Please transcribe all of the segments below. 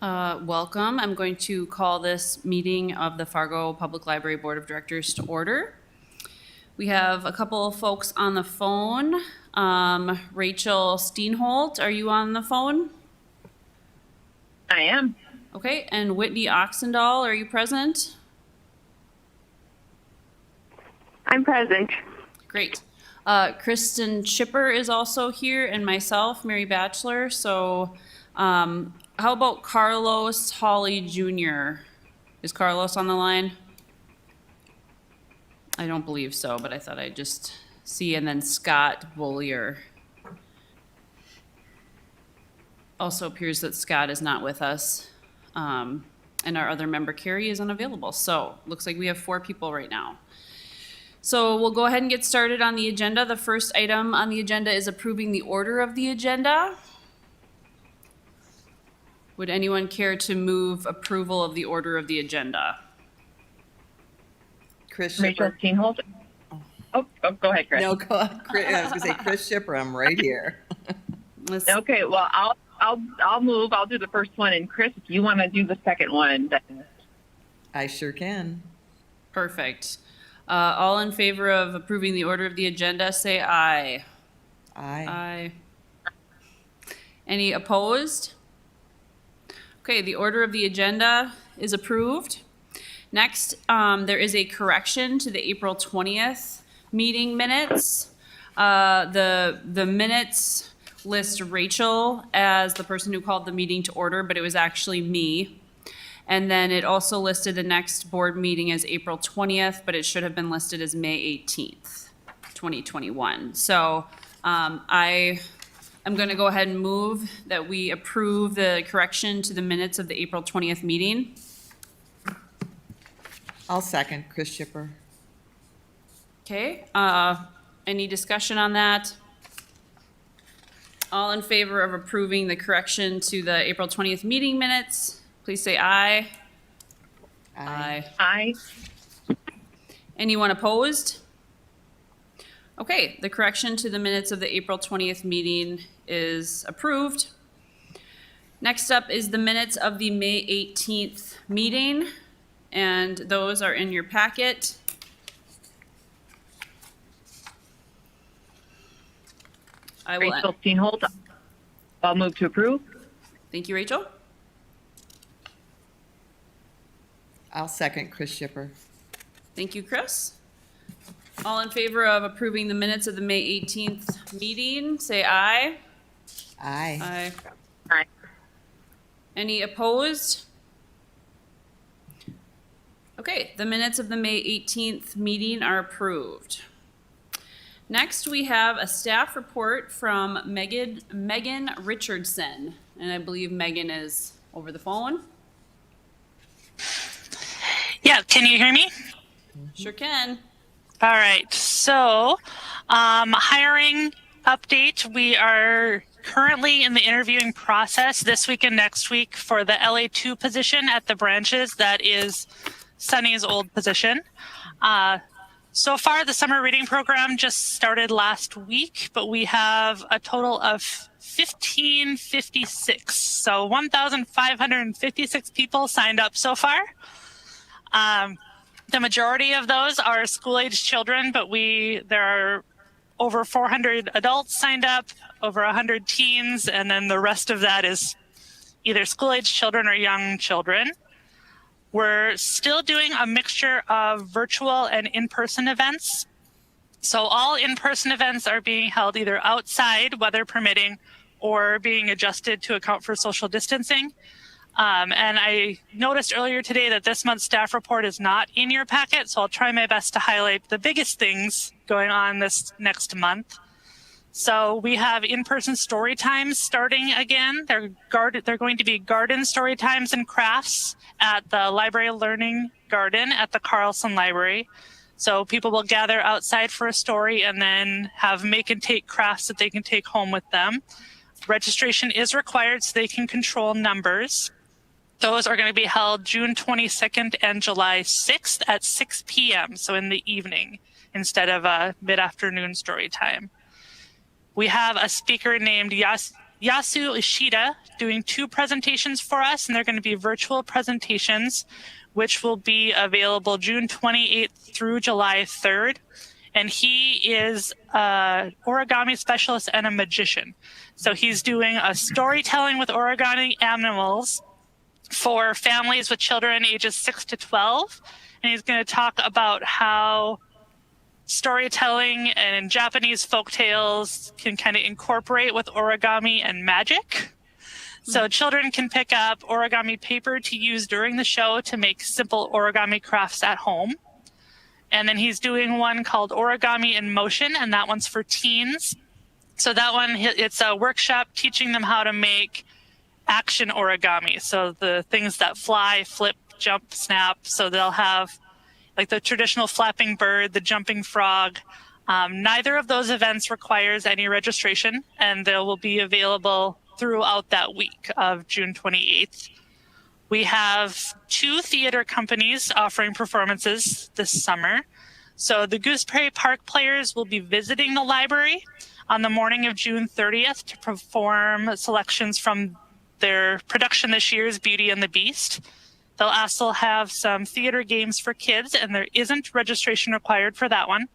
Welcome. I'm going to call this meeting of the Fargo Public Library Board of Directors to order. We have a couple of folks on the phone. Rachel Steenholt, are you on the phone? I am. Okay, and Whitney Oxendahl, are you present? I'm present. Great. Kristen Chipper is also here, and myself, Mary Batchelor. So how about Carlos Hawley Jr.? Is Carlos on the line? I don't believe so, but I thought I'd just see. And then Scott Bollier. Also appears that Scott is not with us. And our other member, Carrie, is unavailable. So looks like we have 4 people right now. So we'll go ahead and get started on the agenda. The first item on the agenda is approving the order of the agenda. Would anyone care to move approval of the order of the agenda? Chris Rachel Shipper. Steenholt. Oh, go ahead, Chris. No, Chris, I was gonna say Chris Shipper. I'm right here. Okay, well, I'll move. I'll do the first one, and Chris, if you want to do the second one, then I sure can. Perfect. All in favor of approving the order of the agenda, say aye. Aye. Aye. Any opposed? Okay, the order of the agenda is approved. Next, there is a correction to the April 20th meeting minutes. The minutes list Rachel as the person who called the meeting to order, but it was actually me. And then it also listed the next board meeting as April 20th, but it should have been listed as May 18th, 2021. So I'm going to go ahead and move that we approve the correction to the minutes of the April 20th meeting. I'll second Chris Shipper. Okay, any discussion on that? All in favor of approving the correction to the April 20th meeting minutes, please say aye. I Anyone opposed? Okay, the correction to the minutes of the April 20th meeting is approved. Next up is the minutes of the May 18th meeting, and those are in your packet. I will. Rachel Steenholt. I'll move to approve. Thank you, Rachel. I'll second Chris Shipper. Thank you, Chris. All in favor of approving the minutes of the May 18th meeting, say aye. Aye. Aye. Aye. Any opposed? Okay, the minutes of the May 18th meeting are approved. Next, we have a staff report from Megan Richardson. And I believe Megan is over the phone. Yeah, can you hear me? Sure can. All right, so hiring update. We are currently in the interviewing process this week and next week for the LA2 position at the branches. That is Sunny's old position. So far, the summer reading program just started last week, but we have a total of 1,556. So 1,556 people signed up so far. The majority of those are school-age children, but there are over 400 adults signed up, over 100 teens, and then the rest of that is either school-age children or young children. We're still doing a mixture of virtual and in-person events. So all in-person events are being held either outside, weather permitting, or being adjusted to account for social distancing. And I noticed earlier today that this month's staff report is not in your packet, so I'll try my best to highlight the biggest things going on this next month. So we have in-person story times starting again. They're going to be garden story times and crafts at the Library Learning Garden at the Carlson Library. So people will gather outside for a story and then have make and take crafts that they can take home with them. Registration is required so they can control numbers. Those are going to be held June 22nd and July 6th at 6 p.m., so in the evening, instead of a mid-afternoon story time. We have a speaker named Yasu Ishida doing 2 presentations for us, and they're going to be virtual presentations, which will be available June 28th through July 3rd. And he is an origami specialist and a magician. So he's doing a storytelling with origami animals for families with children ages 6 to 12. And he's going to talk about how storytelling and Japanese folktales can kind of incorporate with origami and magic. So children can pick up origami paper to use during the show to make simple origami crafts at home. And then he's doing one called Origami in Motion, and that one's for teens. So that one, it's a workshop teaching them how to make action origami. So the things that fly, flip, jump, snap. So they'll have like the traditional flapping bird, the jumping frog. Neither of those events requires any registration, and they will be available throughout that week of June 28th. We have 2 theater companies offering performances this summer. So the Gooseberry Park Players will be visiting the library on the morning of June 30th to perform selections from their production this year's Beauty and the Beast. They'll also have some theater games for kids, and there isn't registration required for that one.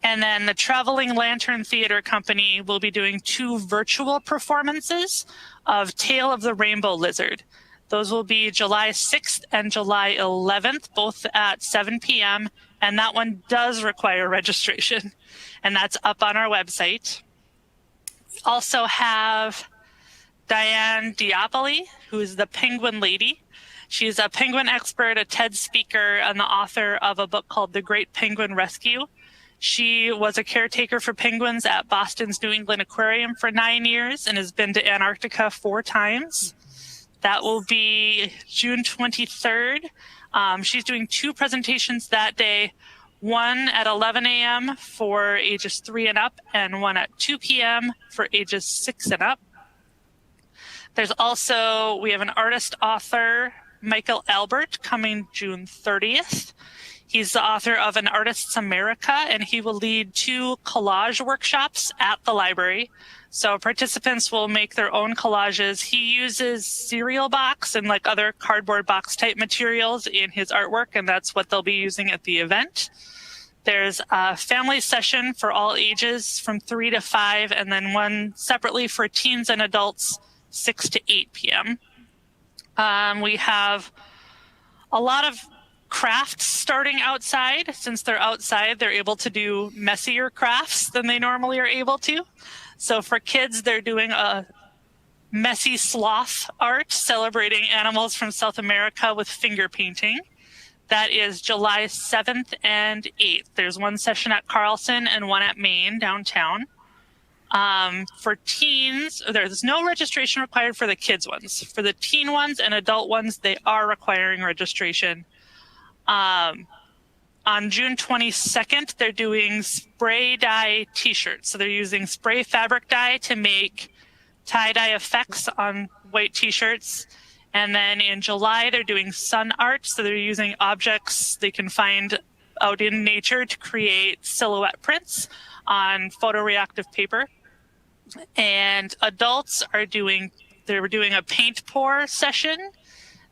And then the Traveling Lantern Theater Company will be doing 2 virtual performances of Tale of the Rainbow Lizard. Those will be July 6th and July 11th, both at 7 p.m. And that one does require registration, and that's up on our website. Also have Diane Diapoli, who is the Penguin Lady. She's a penguin expert, a TED speaker, and the author of a book called The Great Penguin Rescue. She was a caretaker for penguins at Boston's New England Aquarium for 9 years and has been to Antarctica 4 times. That will be June 23rd. She's doing 2 presentations that day, one at 11 a.m. for ages 3 and up, and one at 2 p.m. for ages 6 and up. There's also, we have an artist author, Michael Albert, coming June 30th. He's the author of An Artist's America, and he will lead 2 collage workshops at the library. So participants will make their own collages. He uses cereal box and like other cardboard box type materials in his artwork, and that's what they'll be using at the event. There's a family session for all ages from 3 to 5, and then one separately for teens and adults, 6 to 8 p.m. We have a lot of crafts starting outside. Since they're outside, they're able to do messier crafts than they normally are able to. So for kids, they're doing a messy sloth art celebrating animals from South America with finger painting. That is July 7th and 8th. There's one session at Carlson and one at Maine downtown. For teens, there's no registration required for the kids ones. For the teen ones and adult ones, they are requiring registration. On June 22nd, they're doing spray dye t-shirts. So they're using spray fabric dye to make tie-dye effects on white t-shirts. And then in July, they're doing sun art. So they're using objects they can find out in nature to create silhouette prints on photoreactive paper. And adults are doing a paint pour session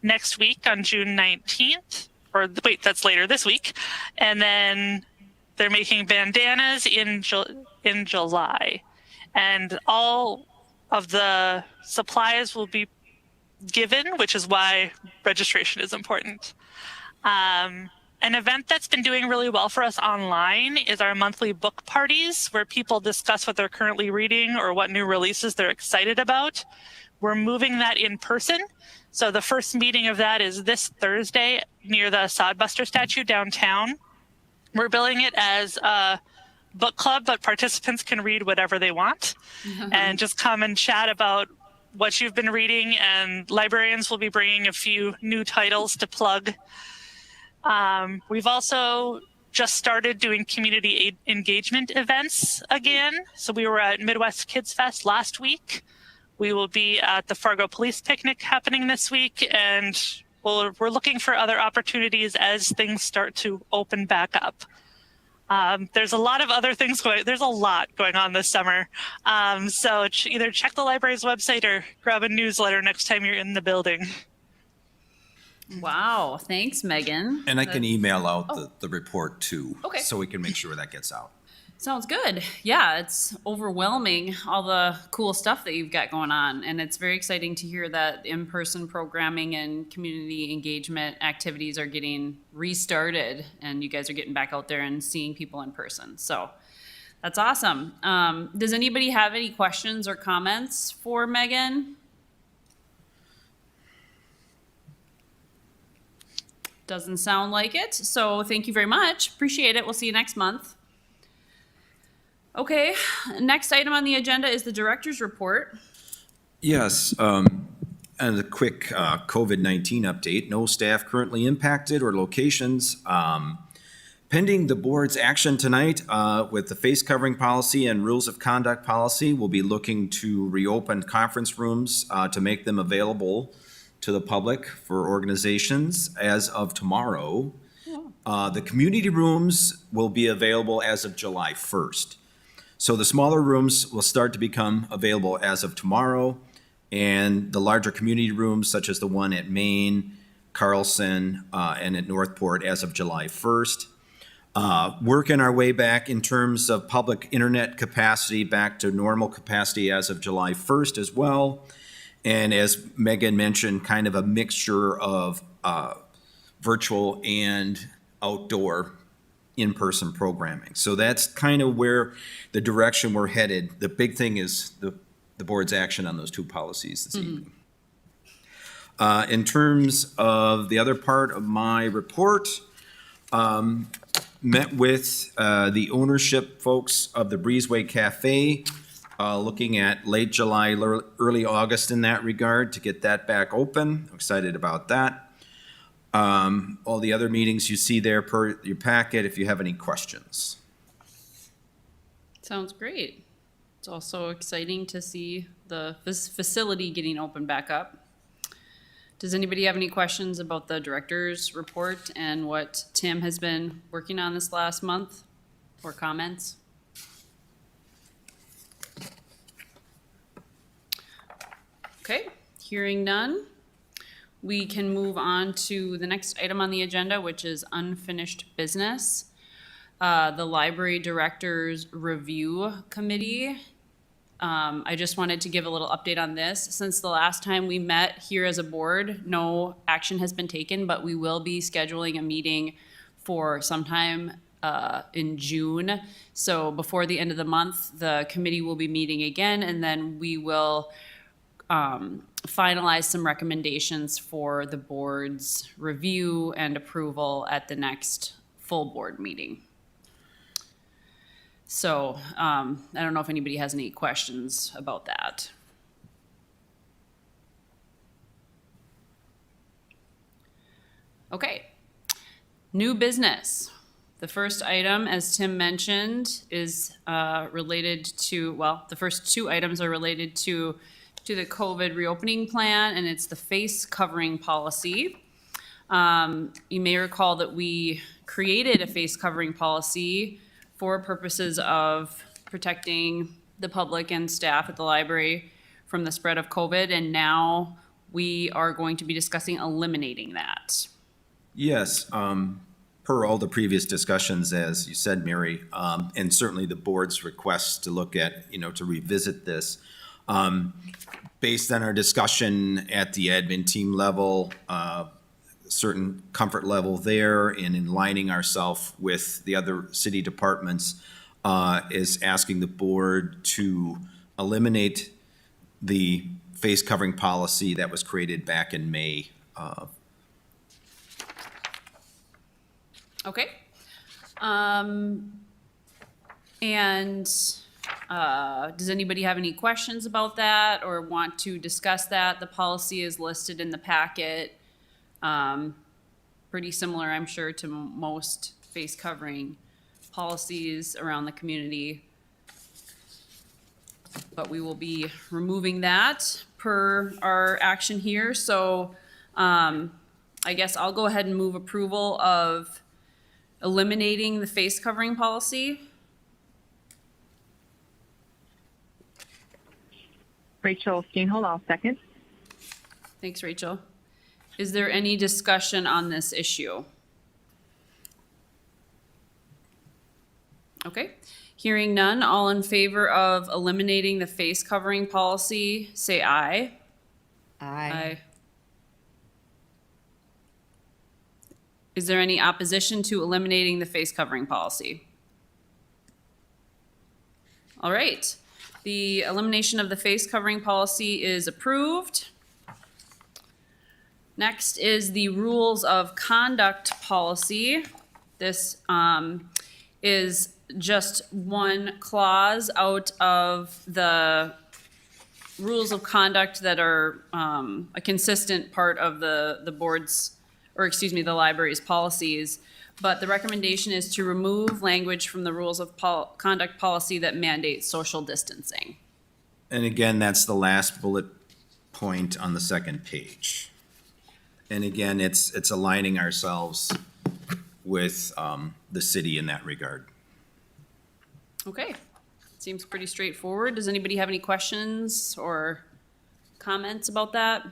next week on June 19th. Or wait, that's later this week. And then they're making bandanas in July. And all of the supplies will be given, which is why registration is important. An event that's been doing really well for us online is our monthly book parties, where people discuss what they're currently reading or what new releases they're excited about. We're moving that in person. So the first meeting of that is this Thursday near the Sodbuster statue downtown. We're billing it as a book club, but participants can read whatever they want and just come and chat about what you've been reading, and librarians will be bringing a few new titles to plug. We've also just started doing community engagement events again. So we were at Midwest Kids Fest last week. We will be at the Fargo Police Picnic happening this week, and we're looking for other opportunities as things start to open back up. There's a lot of other things there's a lot going on this summer. So either check the library's website or grab a newsletter next time you're in the building. Wow, thanks, Megan. And I can email out the report too. Okay. So we can make sure that gets out. Sounds good. Yeah, it's overwhelming, all the cool stuff that you've got going on. And it's very exciting to hear that in-person programming and community engagement activities are getting restarted and you guys are getting back out there and seeing people in person. So that's awesome. Does anybody have any questions or comments for Megan? Doesn't sound like it. So thank you very much. Appreciate it. We'll see you next month. Okay, next item on the agenda is the director's report. Yes, and a quick COVID-19 update. No staff currently impacted or locations. Pending the board's action tonight with the face covering policy and rules of conduct policy, we'll be looking to reopen conference rooms to make them available to the public for organizations as of tomorrow. The community rooms will be available as of July 1st. So the smaller rooms will start to become available as of tomorrow, and the larger community rooms, such as the one at Maine, Carlson, and at Northport, as of July 1st. Working our way back in terms of public internet capacity back to normal capacity as of July 1st as well. And as Megan mentioned, kind of a mixture of virtual and outdoor in-person programming. So that's kind of where the direction we're headed. The big thing is the board's action on those two policies this evening. In terms of the other part of my report, met with the ownership folks of the Breezeway Cafe, looking at late July, early August in that regard to get that back open. I'm excited about that. All the other meetings you see there per your packet if you have any questions. Sounds great. It's also exciting to see the facility getting opened back up. Does anybody have any questions about the director's report and what Tim has been working on this last month, or comments? Okay, hearing none. We can move on to the next item on the agenda, which is unfinished business. The Library Director's Review Committee. I just wanted to give a little update on this. Since the last time we met here as a board, no action has been taken, but we will be scheduling a meeting for sometime in June. So before the end of the month, the committee will be meeting again, and then we will finalize some recommendations for the board's review and approval at the next full board meeting. So I don't know if anybody has any questions about that. Okay, new business. The first item, as Tim mentioned, is related to, well, the first two items are related to the COVID reopening plan, and it's the face covering policy. You may recall that we created a face covering policy for purposes of protecting the public and staff at the library from the spread of COVID, and now we are going to be discussing eliminating that. Yes, per all the previous discussions, as you said, Mary, and certainly the board's requests to look at, to revisit this. Based on our discussion at the admin team level, certain comfort level there, and in lining ourselves with the other city departments, is asking the board to eliminate the face covering policy that was created back in May. Okay. Does anybody have any questions about that or want to discuss that? The policy is listed in the packet. Pretty similar, I'm sure, to most face covering policies around the community. But we will be removing that per our action here. So I guess I'll go ahead and move approval of eliminating the face covering policy. Rachel Steenhold, I'll second. Thanks, Rachel. Is there any discussion on this issue? Okay, hearing none, all in favor of eliminating the face covering policy, say aye. Aye. Is there any opposition to eliminating the face covering policy? All right, the elimination of the face covering policy is approved. Next is the rules of conduct policy. This is just one clause out of the rules of conduct that are a consistent part of the board's, or excuse me, the library's policies. But the recommendation is to remove language from the rules of conduct policy that mandates social distancing. And again, that's the last bullet point on the second page. And again, it's aligning ourselves with the city in that regard. Okay, seems pretty straightforward. Does anybody have any questions or comments about that?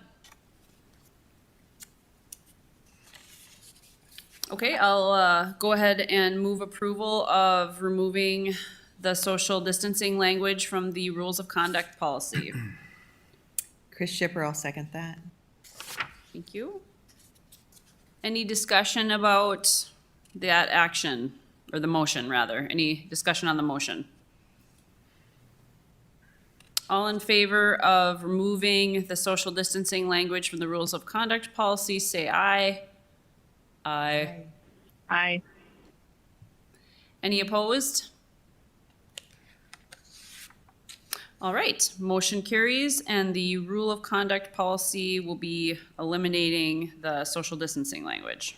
Okay, I'll go ahead and move approval of removing the social distancing language from the rules of conduct policy. Chris Shipper, I'll second that. Thank you. Any discussion about that action, or the motion, rather? Any discussion on the motion? All in favor of removing the social distancing language from the rules of conduct policy, say aye. Aye. Aye. Any opposed? All right, motion carries, and the rule of conduct policy will be eliminating the social distancing language.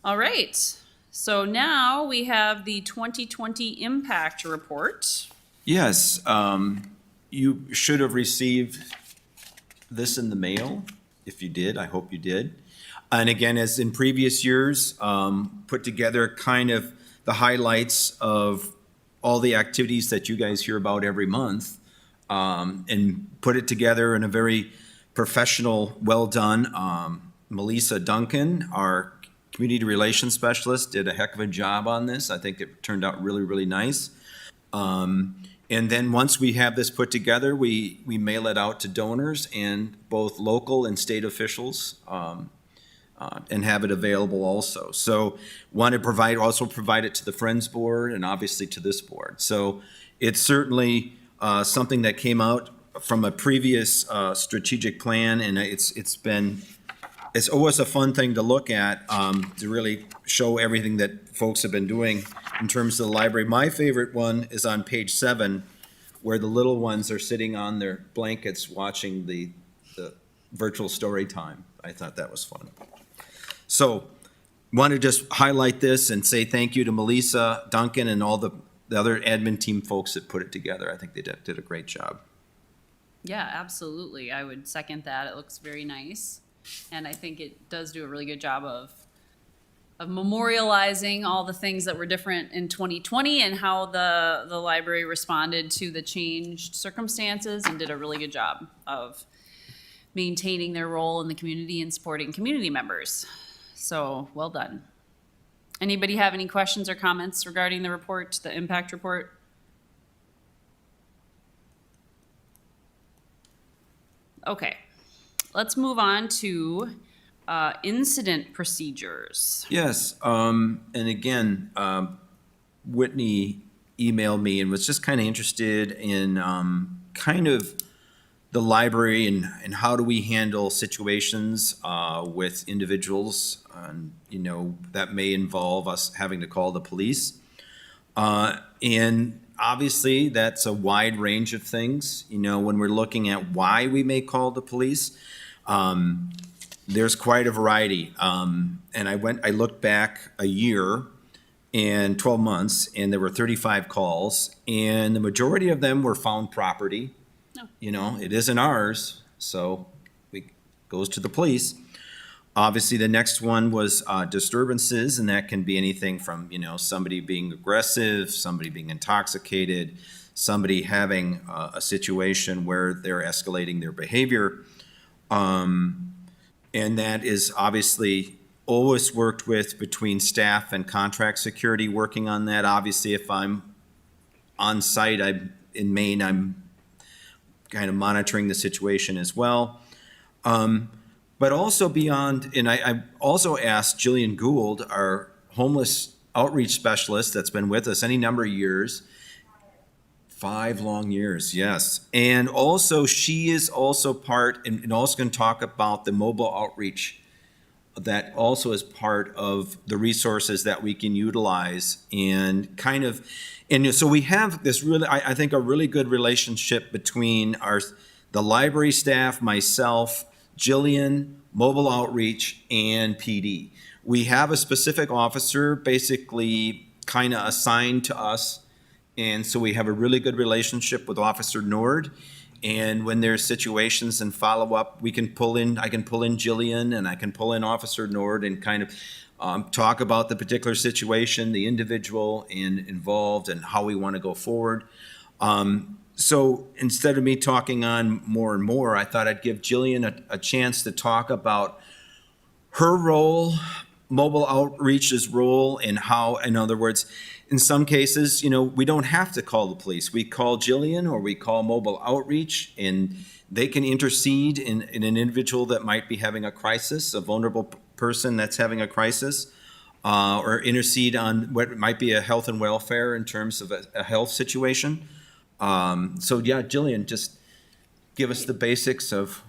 All right, so now we have the 2020 impact report. Yes, you should have received this in the mail. If you did, I hope you did. And again, as in previous years, put together kind of the highlights of all the activities that you guys hear about every month, and put it together in a very professional, well done. Melissa Duncan, our community relations specialist, did a heck of a job on this. I think it turned out really, really nice. And then once we have this put together, we mail it out to donors and both local and state officials, and have it available also. So want to also provide it to the Friends Board and obviously to this board. So it's certainly something that came out from a previous strategic plan, and it's always a fun thing to look at, to really show everything that folks have been doing in terms of the library. My favorite one is on page 7, where the little ones are sitting on their blankets watching the virtual story time. I thought that was fun. So want to just highlight this and say thank you to Melissa Duncan and all the other admin team folks that put it together. I think they did a great job. Yeah, absolutely. I would second that. It looks very nice. And I think it does do a really good job of memorializing all the things that were different in 2020 and how the library responded to the changed circumstances, and did a really good job of maintaining their role in the community and supporting community members. So, well done. Anybody have any questions or comments regarding the report, the impact report? Okay, let's move on to incident procedures. Yes, and again, Whitney emailed me and was just kind of interested in kind of the library and how do we handle situations with individuals, and that may involve us having to call the police. And obviously, that's a wide range of things. When we're looking at why we may call the police, there's quite a variety. And I looked back a year and 12 months, and there were 35 calls, and the majority of them were found property. No. It isn't ours, so it goes to the police. Obviously, the next one was disturbances, and that can be anything from, somebody being aggressive, somebody being intoxicated, somebody having a situation where they're escalating their behavior. And that is obviously always worked with between staff and contract security working on that. Obviously, if I'm on site, I'm in Maine, I'm kind of monitoring the situation as well. But also beyond, and I also asked Jillian Gould, our homeless outreach specialist that's been with us any number of years, 5 long years, yes. And also, she is also part, and also going to talk about the mobile outreach that also is part of the resources that we can utilize and so we have this really, I think, a really good relationship between the library staff, myself, Jillian, mobile outreach, and PD. We have a specific officer basically kind of assigned to us, and so we have a really good relationship with Officer Nord. And when there's situations and follow-up, I can pull in Jillian, and I can pull in Officer Nord and kind of talk about the particular situation, the individual and involved, and how we want to go forward. So instead of me talking on more and more, I thought I'd give Jillian a chance to talk about her role, mobile outreach's role, and how, in other words, in some cases, we don't have to call the police. We call Jillian or we call mobile outreach, and they can intercede in an individual that might be having a crisis, a vulnerable person that's having a crisis, or intercede on what might be a health and welfare in terms of a health situation. So yeah, Jillian, just give us the basics of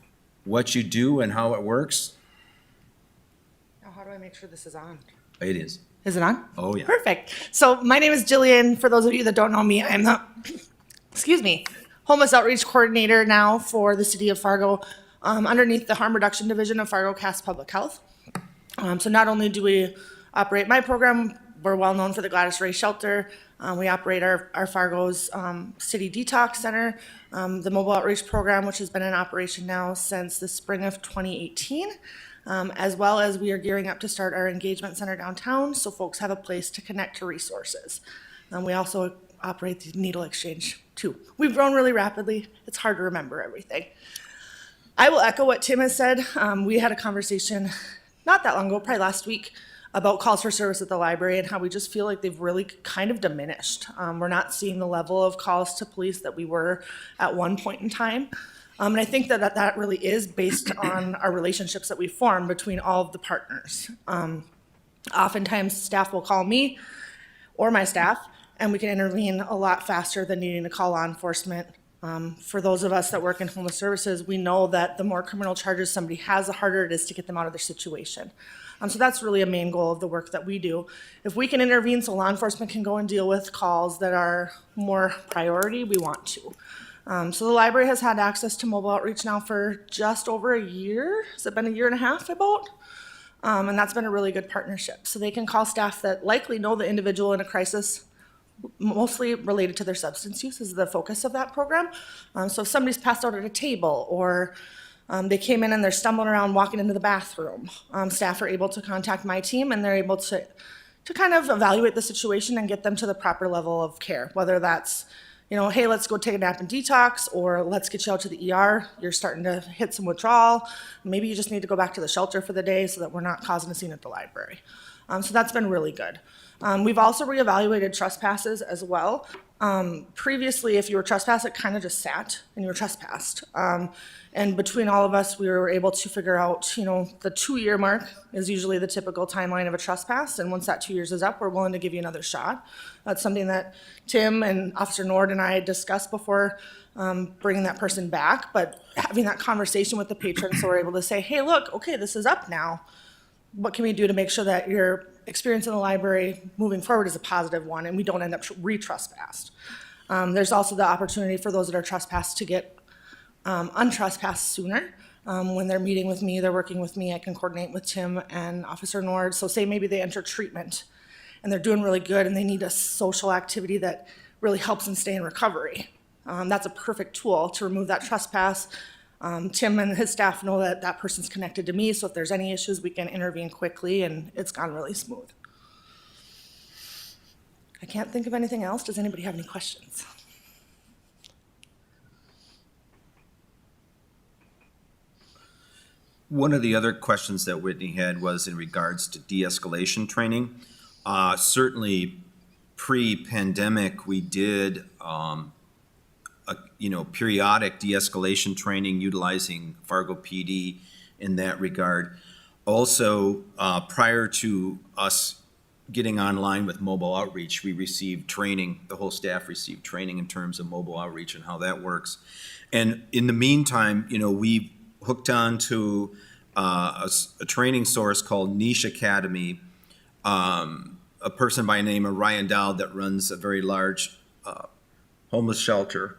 what you do and how it works. Now, how do I make sure this is on? It is. Is it on? Oh, yeah. Perfect. So my name is Jillian. For those of you that don't know me, I'm the, homeless outreach coordinator now for the city of Fargo, underneath the harm reduction division of Fargo Cass Public Health. So not only do we operate my program, we're well known for the Gladys Ray Shelter. We operate our Fargo's City Detox Center, the mobile outreach program, which has been in operation now since the spring of 2018, as well as we are gearing up to start our engagement center downtown so folks have a place to connect to resources. We also operate the needle exchange too. We've grown really rapidly. It's hard to remember everything. I will echo what Tim has said. We had a conversation not that long ago, probably last week, about calls for service at the library and how we just feel like they've really kind of diminished. We're not seeing the level of calls to police that we were at one point in time. And I think that really is based on our relationships that we form between all of the partners. Oftentimes staff will call me or my staff and we can intervene a lot faster than needing to call law enforcement. For those of us that work in homeless services, we know that the more criminal charges somebody has, the harder it is to get them out of their situation. So that's really a main goal of the work that we do. If we can intervene so law enforcement can go and deal with calls that are more priority, we want to. So the library has had access to mobile outreach now for just over a year. Has it been a year and a half about? And that's been a really good partnership. So they can call staff that likely know the individual in a crisis, mostly related to their substance use is the focus of that program. So if somebody's passed out at a table or they came in and they're stumbling around walking into the bathroom, staff are able to contact my team and they're able to kind of evaluate the situation and get them to the proper level of care, whether that's, hey, let's go take a nap and detox, or let's get you out to the ER. You're starting to hit some withdrawal. Maybe you just need to go back to the shelter for the day so that we're not causing a scene at the library. So that's been really good. We've also reevaluated trespasses as well. Previously, if you were trespassed, it kind of just sat and you were trespassed. And between all of us, we were able to figure out, the 2-year mark is usually the typical timeline of a trespass. And once that 2 years is up, we're willing to give you another shot. That's something that Tim and Officer Nord and I discussed before bringing that person back. But having that conversation with the patron, so we're able to say, hey, look, okay, this is up now. What can we do to make sure that your experience in the library moving forward is a positive one and we don't end up re-trespassed? There's also the opportunity for those that are trespassed to get untrespassed sooner. When they're meeting with me, they're working with me, I can coordinate with Tim and Officer Nord. So say maybe they enter treatment and they're doing really good and they need a social activity that really helps them stay in recovery. That's a perfect tool to remove that trespass, Tim and his staff know that that person's connected to me, so if there's any issues, we can intervene quickly, and it's gone really smooth. I can't think of anything else. Does anybody have any questions? One of the other questions that Whitney had was in regards to de-escalation training. Certainly, pre-pandemic, we did periodic de-escalation training utilizing Fargo PD in that regard. Also, prior to us getting online with mobile outreach, we received training, the whole staff received training in terms of mobile outreach and how that works. And in the meantime, we hooked on to a training source called Niche Academy, a person by the name of Ryan Dowd that runs a very large homeless shelter,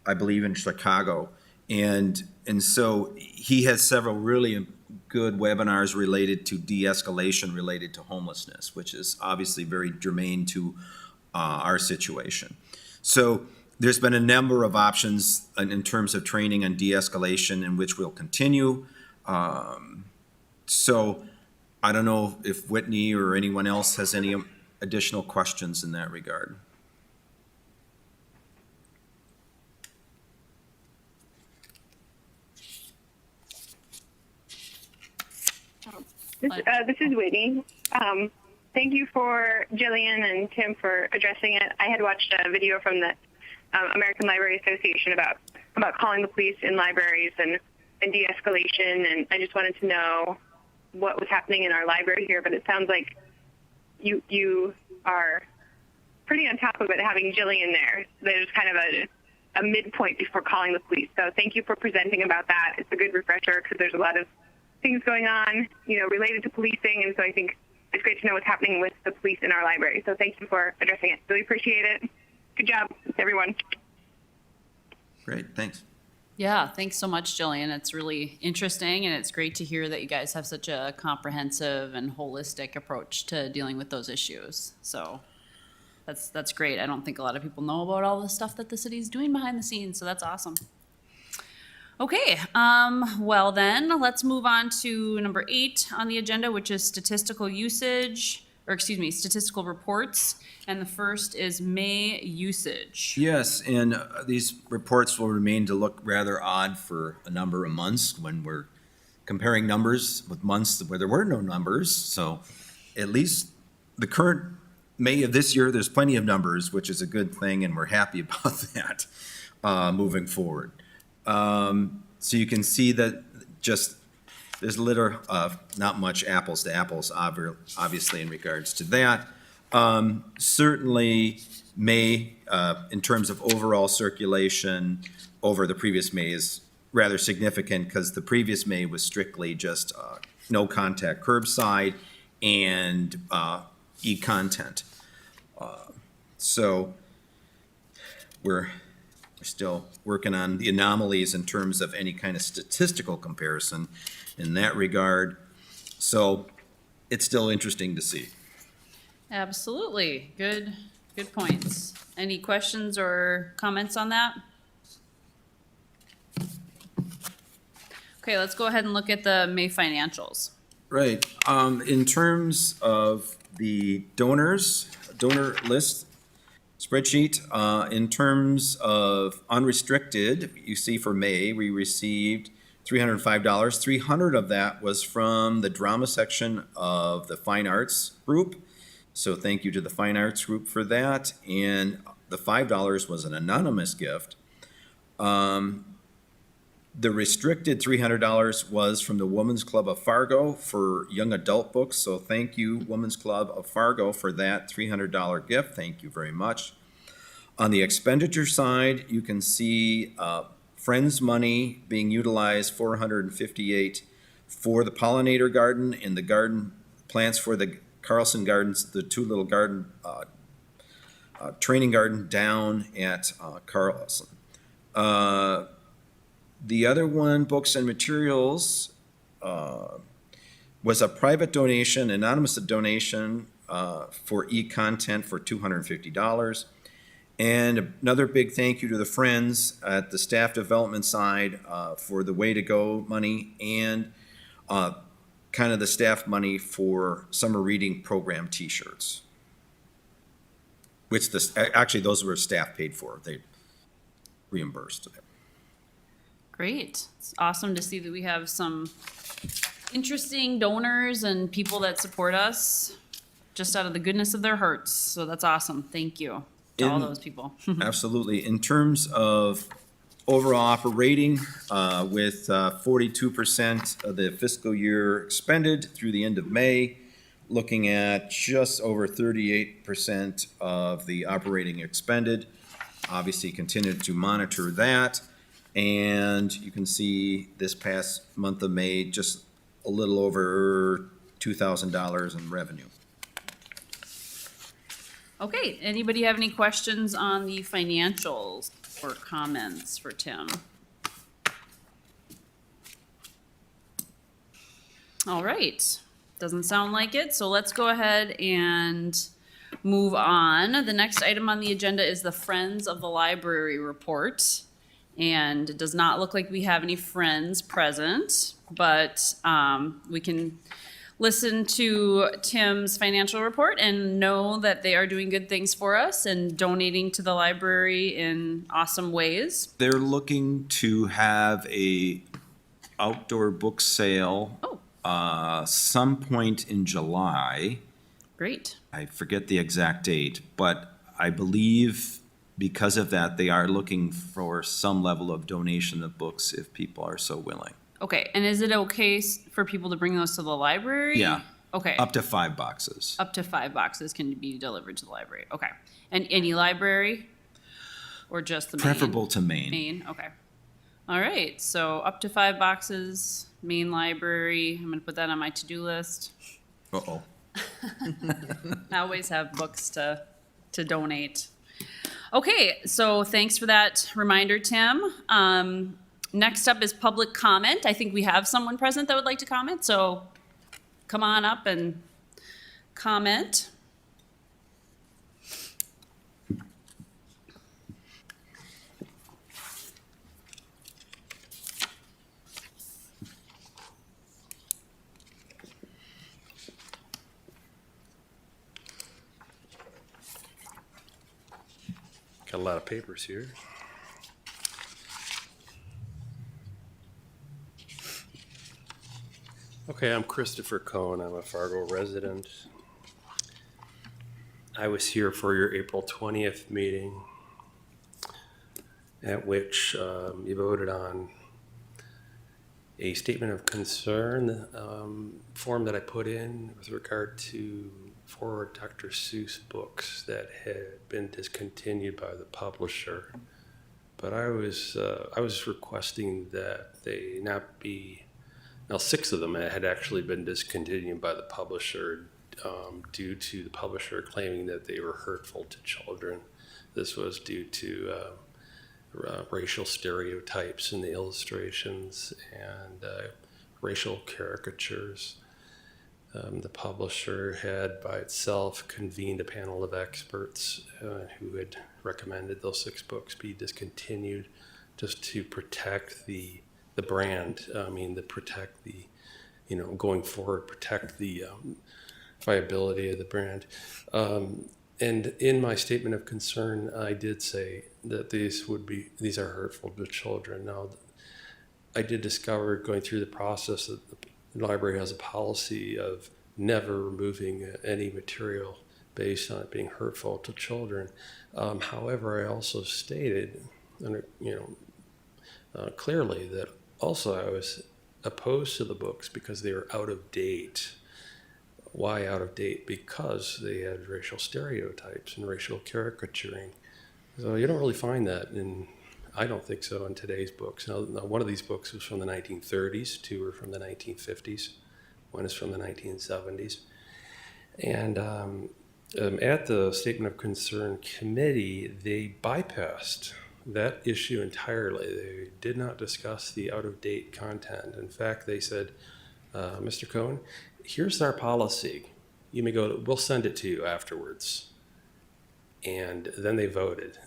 I believe in Chicago. And so he has several really good webinars related to de-escalation related to homelessness, which is obviously very germane to our situation. So there's been a number of options in terms of training on de-escalation in which we'll continue. So I don't know if Whitney or anyone else has any additional questions in that regard. This is Whitney. Thank you for Jillian and Tim for addressing it. I had watched a video from the American Library Association about calling the police in libraries and de-escalation, and I just wanted to know what was happening in our library here. But it sounds like you are pretty on top of it, having Jillian there. There's kind of a midpoint before calling the police. So thank you for presenting about that. It's a good refresher because there's a lot of things going on, related to policing, and so I think it's great to know what's happening with the police in our library. So thank you for addressing it. Really appreciate it. Good job, everyone. Great, thanks. Yeah, thanks so much, Jillian. It's really interesting, and it's great to hear that you guys have such a comprehensive and holistic approach to dealing with those issues. So that's great. I don't think a lot of people know about all the stuff that the city's doing behind the scenes, so that's awesome. Okay, well then, let's move on to number 8 on the agenda, which is statistical reports. And the first is May usage. Yes, and these reports will remain to look rather odd for a number of months when we're comparing numbers with months where there were no numbers. So at least the current May of this year, there's plenty of numbers, which is a good thing, and we're happy about that moving forward. So you can see that just there's not much apples to apples, obviously, in regards to that. Certainly, May, in terms of overall circulation over the previous May is rather significant because the previous May was strictly just no contact curbside and e-content. So we're still working on the anomalies in terms of any kind of statistical comparison in that regard. So it's still interesting to see. Absolutely. Good points. Any questions or comments on that? Okay, let's go ahead and look at the May financials. Right. In terms of the donor list spreadsheet, in terms of unrestricted, you see for May, we received $305. $300 of that was from the drama section of the Fine Arts Group. So thank you to the Fine Arts Group for that. And the $5 was an anonymous gift. The restricted $300 was from the Women's Club of Fargo for young adult books. So thank you, Women's Club of Fargo, for that $300 gift. Thank you very much. On the expenditure side, you can see Friends money being utilized, $458 for the pollinator garden and the garden plants for the Carlson Gardens, the two little garden training garden down at Carlson. The other one, books and materials, was a private donation, anonymous donation for e-content for $250. And another big thank you to the Friends at the staff development side for the Way to Go money and kind of the staff money for summer reading program T-shirts. Which actually those were staff paid for. They reimbursed. Great. It's awesome to see that we have some interesting donors and people that support us just out of the goodness of their hearts. So that's awesome. Thank you to all those people. Absolutely. In terms of overall operating, with 42% of the fiscal year expended through the end of May, looking at just over 38% of the operating expended. Obviously, continue to monitor that. And you can see this past month of May, just a little over $2,000 in revenue. Okay, anybody have any questions on the financials or comments for Tim? All right, doesn't sound like it, so let's go ahead and move on. The next item on the agenda is the Friends of the Library report. And it does not look like we have any friends present, but we can listen to Tim's financial report and know that they are doing good things for us and donating to the library in awesome ways. They're looking to have a outdoor book sale some point in July. Great. I forget the exact date, but I believe because of that, they are looking for some level of donation of books if people are so willing. Okay, and is it okay for people to bring those to the library? Yeah. Okay. Up to 5 boxes. Up to 5 boxes can be delivered to the library. Okay. And any library? Or just the main? Preferable to Maine. Maine, okay. All right, so up to 5 boxes, Maine Library. I'm gonna put that on my to-do list. Uh-oh. I always have books to donate. Okay, so thanks for that reminder, Tim. Next up is public comment. I think we have someone present that would like to comment, so come on up and comment. Got a lot of papers here. Okay, I'm Christopher Cohn. I'm a Fargo resident. I was here for your April 20th meeting at which you voted on a statement of concern form that I put in with regard to 4 Dr. Seuss books that had been discontinued by the publisher. But I was requesting that they not be. Now, 6 of them had actually been discontinued by the publisher due to the publisher claiming that they were hurtful to children. This was due to racial stereotypes in the illustrations and racial caricatures. The publisher had by itself convened a panel of experts who had recommended those 6 books be discontinued just to protect the brand. I mean, to protect the, going forward, protect the viability of the brand. And in my statement of concern, I did say that these are hurtful to children. Now, I did discover going through the process that the library has a policy of never removing any material based on it being hurtful to children. However, I also stated, clearly that also I was opposed to the books because they were out of date. Why out of date? Because they had racial stereotypes and racial caricaturing. So you don't really find that I don't think so in today's books. Now, one of these books was from the 1930s, 2 are from the 1950s, 1 is from the 1970s. And at the Statement of Concern Committee, they bypassed that issue entirely. They did not discuss the out-of-date content. In fact, they said, Mr. Cohn, here's our policy. You may go, we'll send it to you afterwards. And then they voted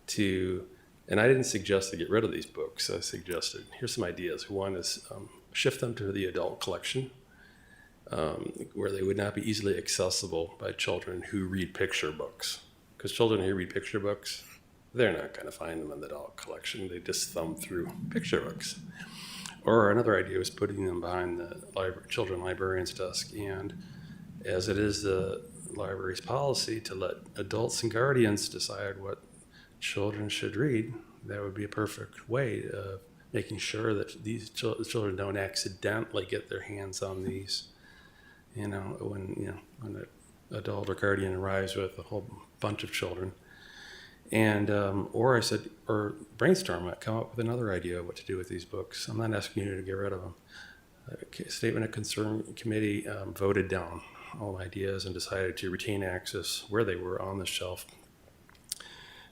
to, and I didn't suggest to get rid of these books. I suggested, here's some ideas. One is shift them to the adult collection, where they would not be easily accessible by children who read picture books. Because children who read picture books, they're not going to find them in the adult collection. They just thumb through picture books. Or another idea was putting them behind the children librarian's desk. And as it is the library's policy to let adults and guardians decide what children should read, that would be a perfect way of making sure that these children don't accidentally get their hands on these. When an adult or guardian arrives with a whole bunch of children. And, or I said, or brainstorm it, come up with another idea of what to do with these books. I'm not asking you to get rid of them. Statement of Concern Committee voted down all ideas and decided to retain access where they were on the shelf.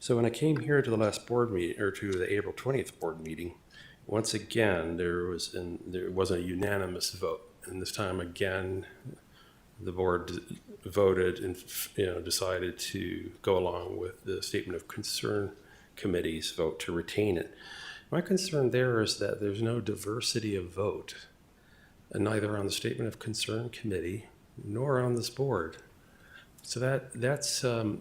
So when I came here to the last board meeting, or to the April 20th board meeting, once again, there wasn't a unanimous vote. And this time again, the board voted and decided to go along with the Statement of Concern Committee's vote to retain it. My concern there is that there's no diversity of vote, neither on the Statement of Concern Committee nor on this board. So that's it's a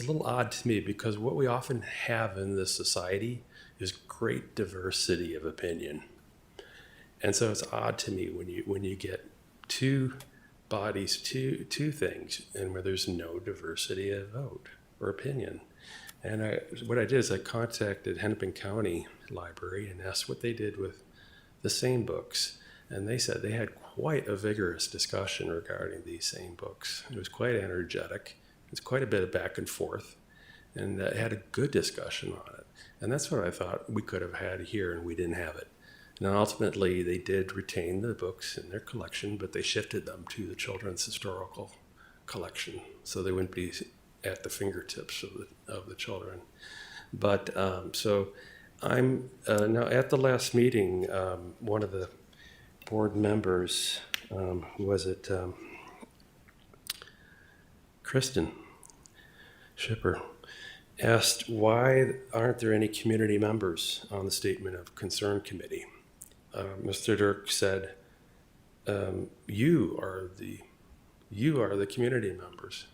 little odd to me, because what we often have in this society is great diversity of opinion. And so it's odd to me when you get two bodies, two things, and where there's no diversity of vote or opinion. And what I did is I contacted Hennepin County Library and asked what they did with the same books. And they said they had quite a vigorous discussion regarding these same books. It was quite energetic. It's quite a bit of back and forth, and had a good discussion on it. And that's what I thought we could have had here, and we didn't have it. And ultimately, they did retain the books in their collection, but they shifted them to the Children's Historical Collection, so they wouldn't be at the fingertips of the children. But so I'm now at the last meeting. One of the board members, Kristen Shipper, asked why aren't there any community members on the Statement of Concern Committee. Mr. Dirk said, you are the community members.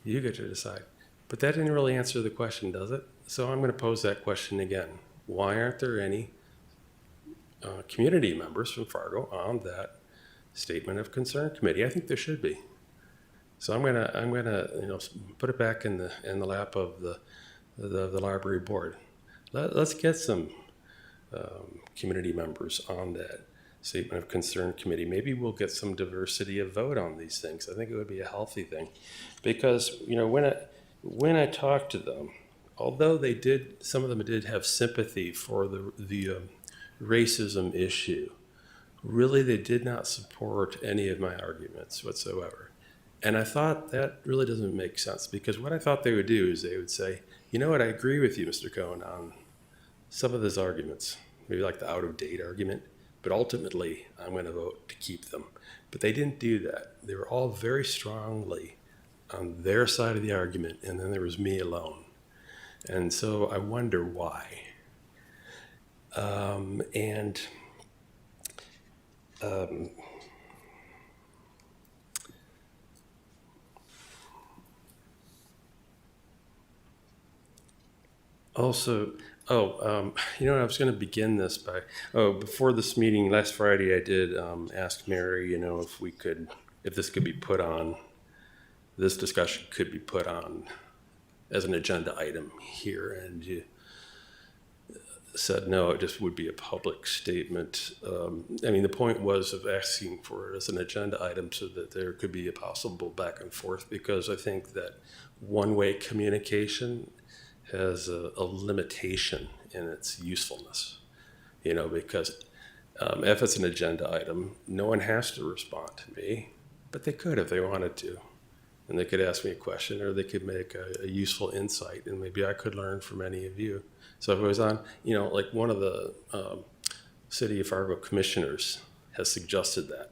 You get to decide. But that didn't really answer the question, does it? So I'm going to pose that question again. Why aren't there any community members from Fargo on that Statement of Concern Committee? I think there should be. So I'm gonna put it back in the lap of the library board. Let's get some community members on that Statement of Concern Committee. Maybe we'll get some diversity of vote on these things. I think it would be a healthy thing, because when I talked to them, although some of them did have sympathy for the racism issue, really they did not support any of my arguments whatsoever. And I thought that really doesn't make sense, because what I thought they would do is they would say, you know what, I agree with you, Mr. Cohen, on some of those arguments, maybe like the out-of-date argument, but ultimately I'm going to vote to keep them. But they didn't do that. They were all very strongly on their side of the argument, and then there was me alone. And so I wonder why. Also, I was going to begin this by, before this meeting last Friday, I did ask Mary, if this could be put on, this discussion could be put on as an agenda item here, and you said no, it just would be a public statement. The point was of asking for it as an agenda item so that there could be a possible back and forth, because I think that one-way communication has a limitation in its usefulness, because if it's an agenda item, no one has to respond to me, but they could if they wanted to. And they could ask me a question, or they could make a useful insight, and maybe I could learn from any of you. So if it was on, like one of the City of Fargo commissioners has suggested that,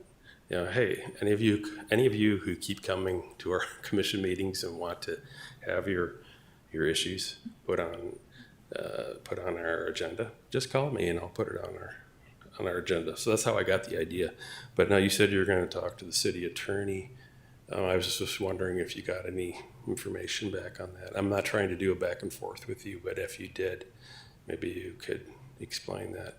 hey, any of you who keep coming to our commission meetings and want to have your your issues put on our agenda, just call me and I'll put it on our agenda. So that's how I got the idea. But now you said you were going to talk to the city attorney. I was just wondering if you got any information back on that. I'm not trying to do a back and forth with you, but if you did, maybe you could explain that.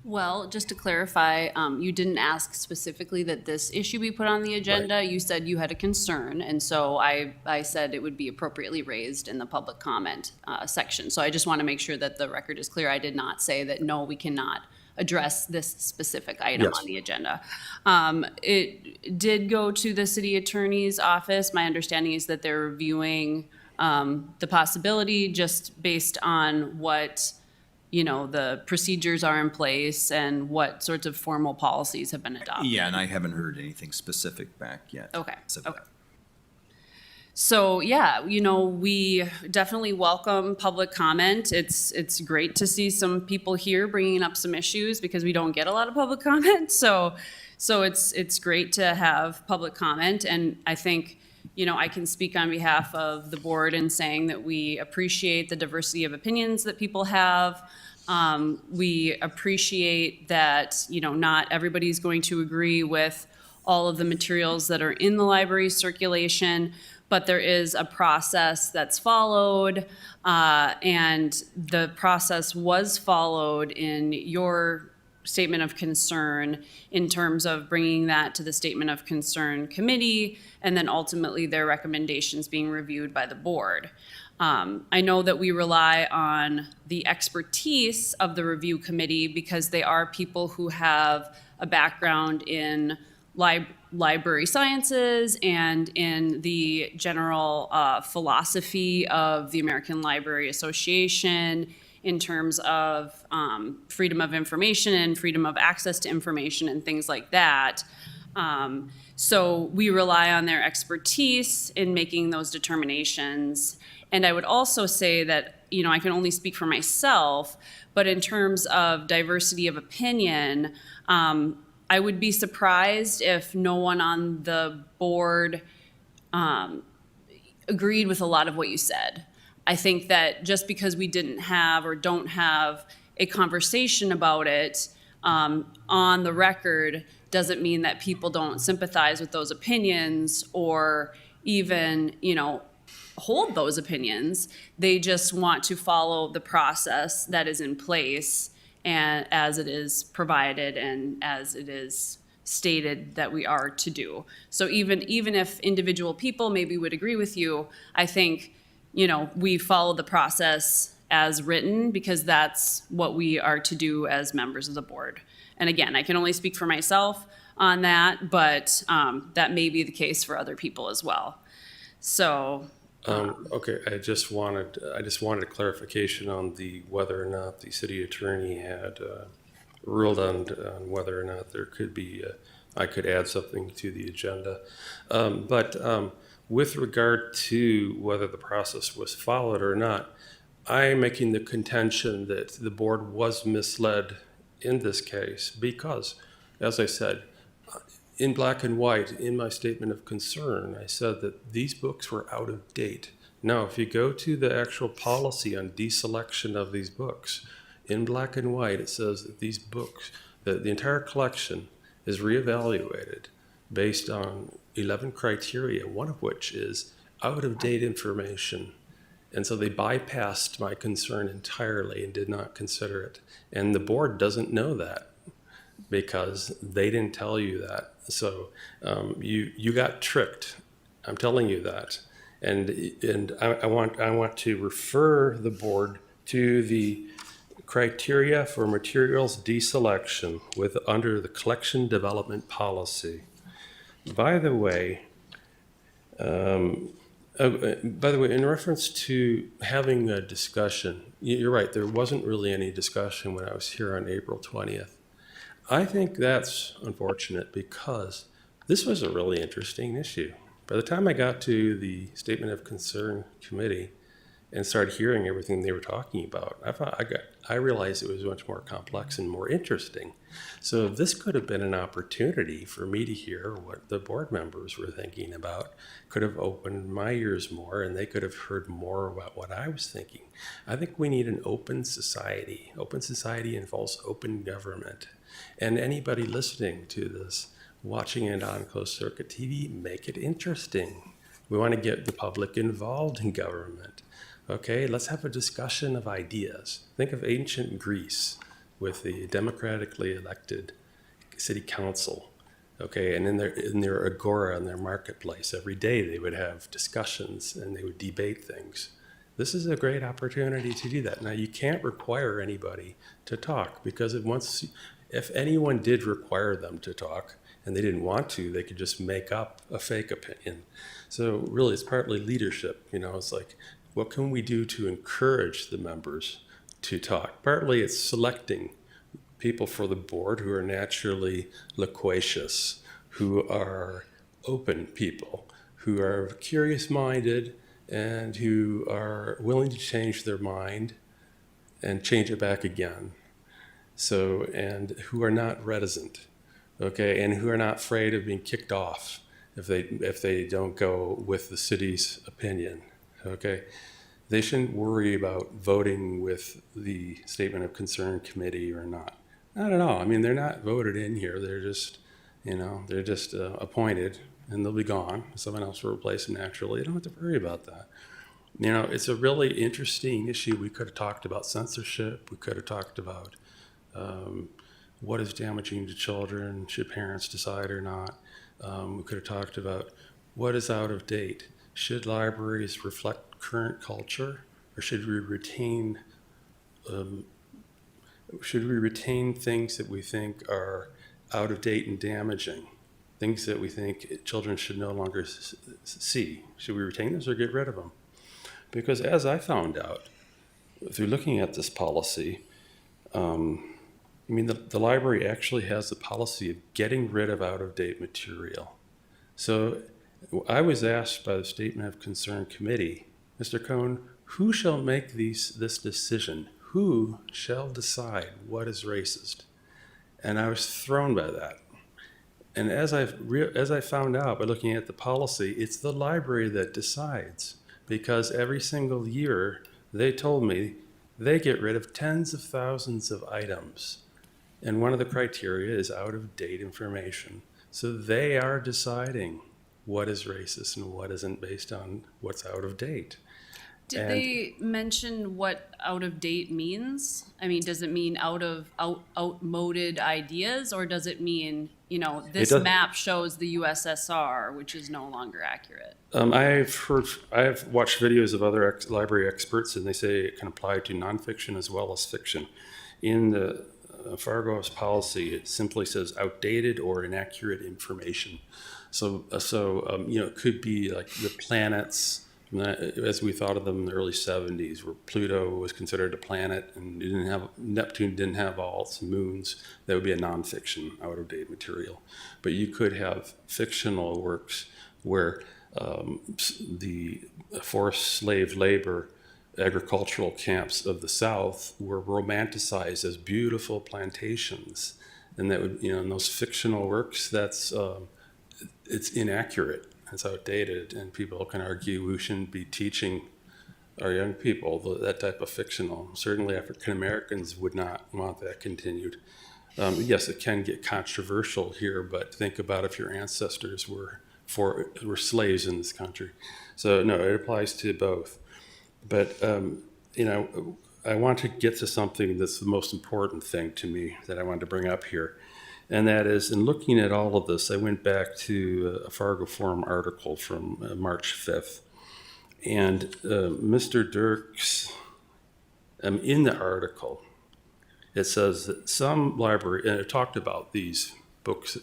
Well, just to clarify, you didn't ask specifically that this issue be put on the agenda. You said you had a concern, and so I said it would be appropriately raised in the public comment section. So I just want to make sure that the record is clear. I did not say that, no, we cannot address this specific item Yes. on the agenda. It did go to the city attorney's office. My understanding is that they're reviewing the possibility just based on what the procedures are in place and what sorts of formal policies have been adopted. Yeah, and I haven't heard anything specific back yet. Okay, Specific. okay. So, yeah, we definitely welcome public comment. It's great to see some people here bringing up some issues because we don't get a lot of public comment. So it's great to have public comment. And I think, I can speak on behalf of the board in saying that we appreciate the diversity of opinions that people have. We appreciate that, not everybody's going to agree with all of the materials that are in the library circulation, but there is a process that's followed, and the process was followed in your statement of concern in terms of bringing that to the statement of concern committee, and then ultimately their recommendations being reviewed by the board. I know that we rely on the expertise of the review committee because they are people who have a background in library sciences and in the general philosophy of the American Library Association in terms of freedom of information and freedom of access to information and things like that. So we rely on their expertise in making those determinations. And I would also say that, I can only speak for myself, but in terms of diversity of opinion, I would be surprised if no one on the board agreed with a lot of what you said. I think that just because we didn't have or don't have a conversation about it on the record doesn't mean that people don't sympathize with those opinions or even, hold those opinions. They just want to follow the process that is in place and as it is provided and as it is stated that we are to do. So even if individual people maybe would agree with you, I think, we follow the process as written because that's what we are to do as members of the board. And again, I can only speak for myself on that, but that may be the case for other people as well. So. Okay, I just wanted a clarification on whether or not the city attorney had ruled on whether or not there could be, I could add something to the agenda. But with regard to whether the process was followed or not, I'm making the contention that the board was misled in this case because, as I said, in black and white, in my statement of concern, I said that these books were out of date. Now, if you go to the actual policy on deselection of these books, in black and white, it says that these books, that the entire collection is reevaluated based on 11 criteria, one of which is out-of-date information. And so they bypassed my concern entirely and did not consider it. And the board doesn't know that because they didn't tell you that. So you got tricked. I'm telling you that. And I want to refer the board to the criteria for materials deselection under the collection development policy. By the way, in reference to having a discussion, you're right, there wasn't really any discussion when I was here on April 20th. I think that's unfortunate because this was a really interesting issue. By the time I got to the Statement of Concern Committee, and started hearing everything they were talking about, I realized it was much more complex and more interesting. So this could have been an opportunity for me to hear what the board members were thinking about, could have opened my ears more, and they could have heard more about what I was thinking. I think we need an open society. Open society involves open government. And anybody listening to this, watching it on closed circuit TV, make it interesting. We want to get the public involved in government. Okay, let's have a discussion of ideas. Think of ancient Greece with the democratically elected city council. Okay, and in their agora, in their marketplace, every day they would have discussions and they would debate things. This is a great opportunity to do that. Now, you can't require anybody to talk, because if anyone did require them to talk and they didn't want to, they could just make up a fake opinion. So really, it's partly leadership. It's like, what can we do to encourage the members to talk? Partly it's selecting people for the board who are naturally loquacious, who are open people, who are curious-minded, and who are willing to change their mind and change it back again. And who are not reticent, okay, and who are not afraid of being kicked off if they don't go with the city's opinion. Okay, they shouldn't worry about voting with the Statement of Concern Committee or not. Not at all. I mean, they're not voted in here. They're just, appointed, and they'll be gone. Someone else will replace them naturally. You don't have to worry about that. It's a really interesting issue. We could have talked about censorship. We could have talked about what is damaging to children. Should parents decide or not? We could have talked about what is out of date. Should libraries reflect current culture, or should we retain things that we think are out of date and damaging, things that we think children should no longer see? Should we retain those or get rid of them? Because as I found out through looking at this policy, the library actually has the policy of getting rid of out-of-date material. So I was asked by the Statement of Concern Committee, Mr. Cohn, who shall make this decision? Who shall decide what is racist? And I was thrown by that. And as I found out by looking at the policy, it's the library that decides, because every single year they told me they get rid of tens of thousands of items. And one of the criteria is out-of-date information. So they are deciding what is racist and what isn't based on what's out of date. Did they mention what out of date means? I mean, does it mean outmoded ideas, or does it mean, this map shows the USSR, which is no longer accurate? I've watched videos of other library experts, and they say it can apply to nonfiction as well as fiction. In the Fargo's policy, it simply says outdated or inaccurate information. So it could be like the planets, as we thought of them in the early 70s, where Pluto was considered a planet and Neptune didn't have all its moons. That would be a nonfiction, out-of-date material. But you could have fictional works where the forced slave labor agricultural camps of the South were romanticized as beautiful plantations. And that would, in those fictional works, it's inaccurate. It's outdated, and people can argue we shouldn't be teaching our young people that type of fictional. Certainly African Americans would not want that continued. Yes, it can get controversial here, but think about if your ancestors were slaves in this country. So no, it applies to both. But I want to get to something that's the most important thing to me that I wanted to bring up here. And that is, in looking at all of this, I went back to a Fargo Forum article from March 5th. And Mr. Dirks, in the article, it says that some library, and it talked about these books,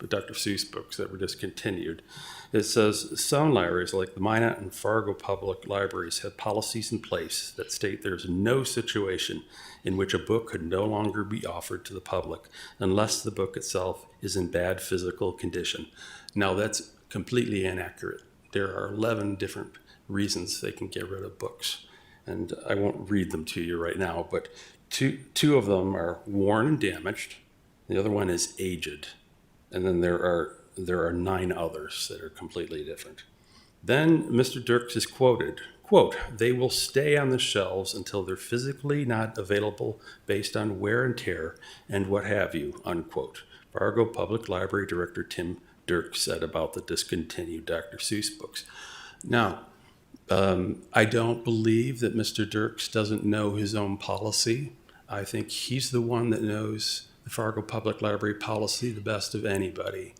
Dr. Seuss books that were discontinued. It says some libraries, like the Minot and Fargo Public Libraries, have policies in place that state there's no situation in which a book could no longer be offered to the public unless the book itself is in bad physical condition. Now, that's completely inaccurate. There are 11 different reasons they can get rid of books. and I won't read them to you right now, but two of them are worn and damaged. The other one is aged. And then there are 9 others that are completely different. Then Mr. Dirks is quoted, quote, "They will stay on the shelves until they're physically not available based on wear and tear and what have you," unquote. Fargo Public Library Director Tim Dirks said about the discontinued Dr. Seuss books. Now, I don't believe that Mr. Dirks doesn't know his own policy. I think he's the one that knows the Fargo Public Library policy the best of anybody.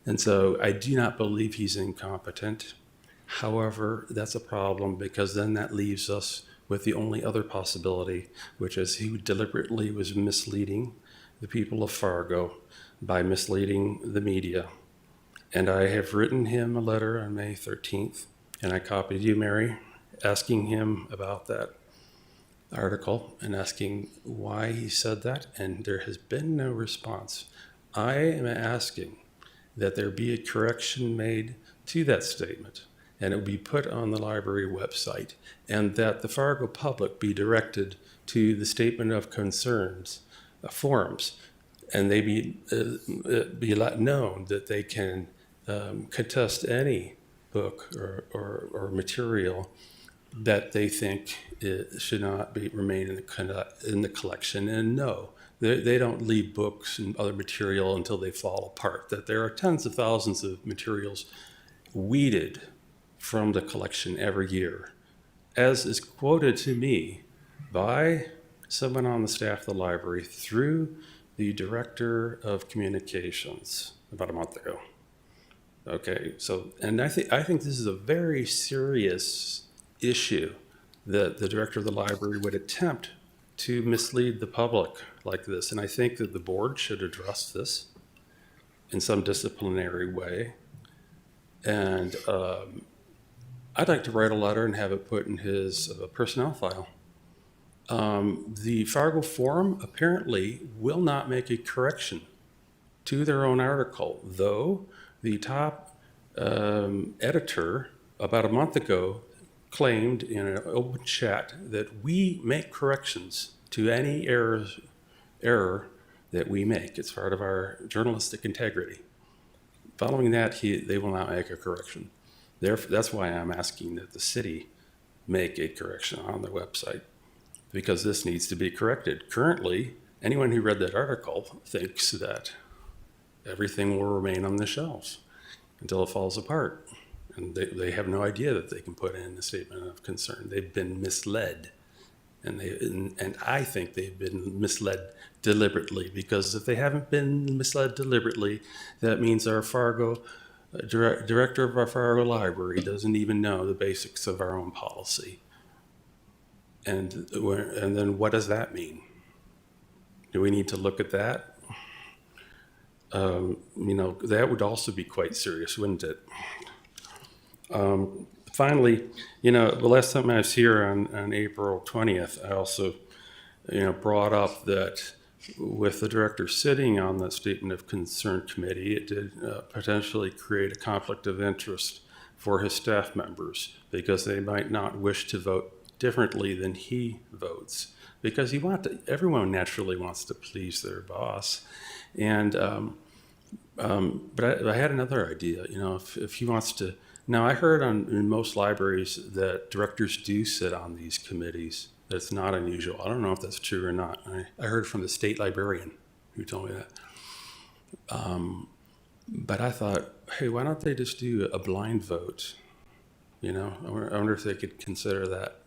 And so I do not believe he's incompetent. However, that's a problem because then that leaves us with the only other possibility, which is he deliberately was misleading the people of Fargo by misleading the media. And I have written him a letter on May 13th, and I copied you, Mary, asking him about that article and asking why he said that, and there has been no response. I am asking that there be a correction made to that statement, and it will be put on the library website, and that the Fargo public be directed to the statement of concerns forums, and they be let known that they can contest any book or material that they think it should not remain in the collection. And no, they don't leave books and other material until they fall apart. That there are tens of thousands of materials weeded from the collection every year, as is quoted to me by someone on the staff of the library through the director of communications about a month ago. Okay, so, and I think this is a very serious issue that the director of the library would attempt to mislead the public like this. And I think that the board should address this in some disciplinary way. And I'd like to write a letter and have it put in his personnel file. The Fargo Forum apparently will not make a correction to their own article, though the top editor about a month ago claimed in an open chat that we make corrections to any error that we make. It's part of our journalistic integrity. Following that, they will not make a correction. That's why I'm asking that the city make a correction on their website, because this needs to be corrected. Currently, anyone who read that article thinks that everything will remain on the shelves until it falls apart. And they have no idea that they can put in a statement of concern. They've been misled. And I think they've been misled deliberately, because if they haven't been misled deliberately, that means our Fargo director of our Fargo library doesn't even know the basics of our own policy. And then what does that mean? Do we need to look at that? That would also be quite serious, wouldn't it? Finally, the last time I was here on April 20th, I also, brought up that with the director sitting on the Statement of Concern Committee, it did potentially create a conflict of interest for his staff members, because they might not wish to vote differently than he votes, because everyone naturally wants to please their boss. And but I had another idea. If he wants to. Now, I heard in most libraries that directors do sit on these committees. That's not unusual. I don't know if that's true or not. I heard from the state librarian who told me that. But I thought, hey, why don't they just do a blind vote? I wonder if they could consider that.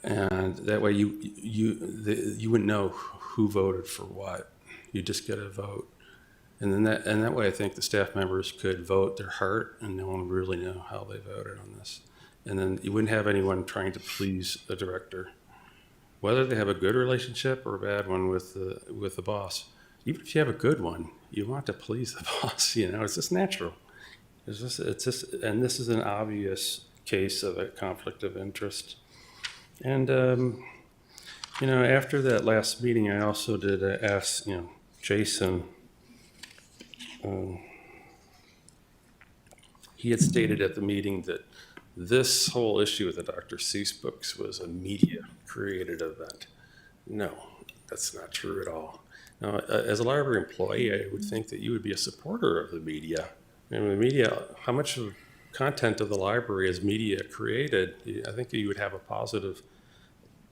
And that way you wouldn't know who voted for what. You just get a vote. And then that way, I think the staff members could vote their heart, and no one would really know how they voted on this. And then you wouldn't have anyone trying to please a director, whether they have a good relationship or a bad one with the boss. Even if you have a good one, you want to please the boss. It's just natural. And this is an obvious case of a conflict of interest. And after that last meeting, I also did ask Jason. He had stated at the meeting that this whole issue with the Dr. Seuss books was a media-created event. No, that's not true at all. Now, as a library employee, I would think that you would be a supporter of the media. And the media, how much of content of the library is media created? I think you would have a positive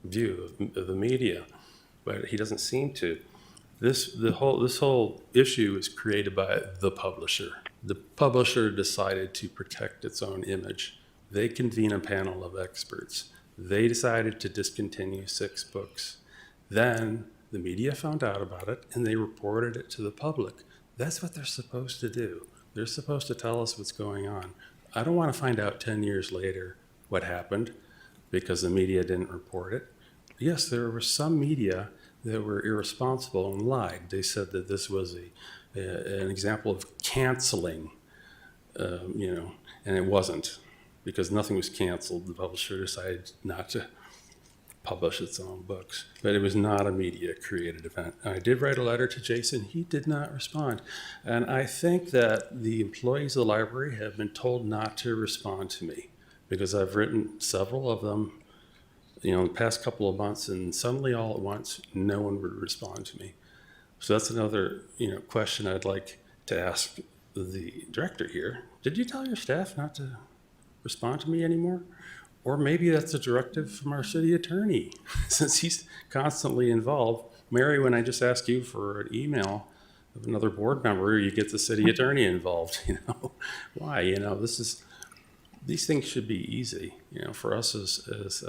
view of the media, but he doesn't seem to. This whole issue is created by the publisher. The publisher decided to protect its own image. They convene a panel of experts. They decided to discontinue 6 books. Then the media found out about it and they reported it to the public. That's what they're supposed to do. They're supposed to tell us what's going on. I don't want to find out 10 years later what happened because the media didn't report it. Yes, there were some media that were irresponsible and lied. They said that this was an example of canceling, and it wasn't, because nothing was canceled. The publisher decided not to publish its own books, but it was not a media-created event. I did write a letter to Jason. He did not respond. And I think that the employees of the library have been told not to respond to me because I've written several of them, in the past couple of months, and suddenly all at once, no one would respond to me. So that's another, question I'd like to ask the director here. Did you tell your staff not to respond to me anymore? Or maybe that's a directive from our city attorney, since he's constantly involved. Mary, when I just asked you for an email of another board member, you get the city attorney involved. Why? These things should be easy. For us as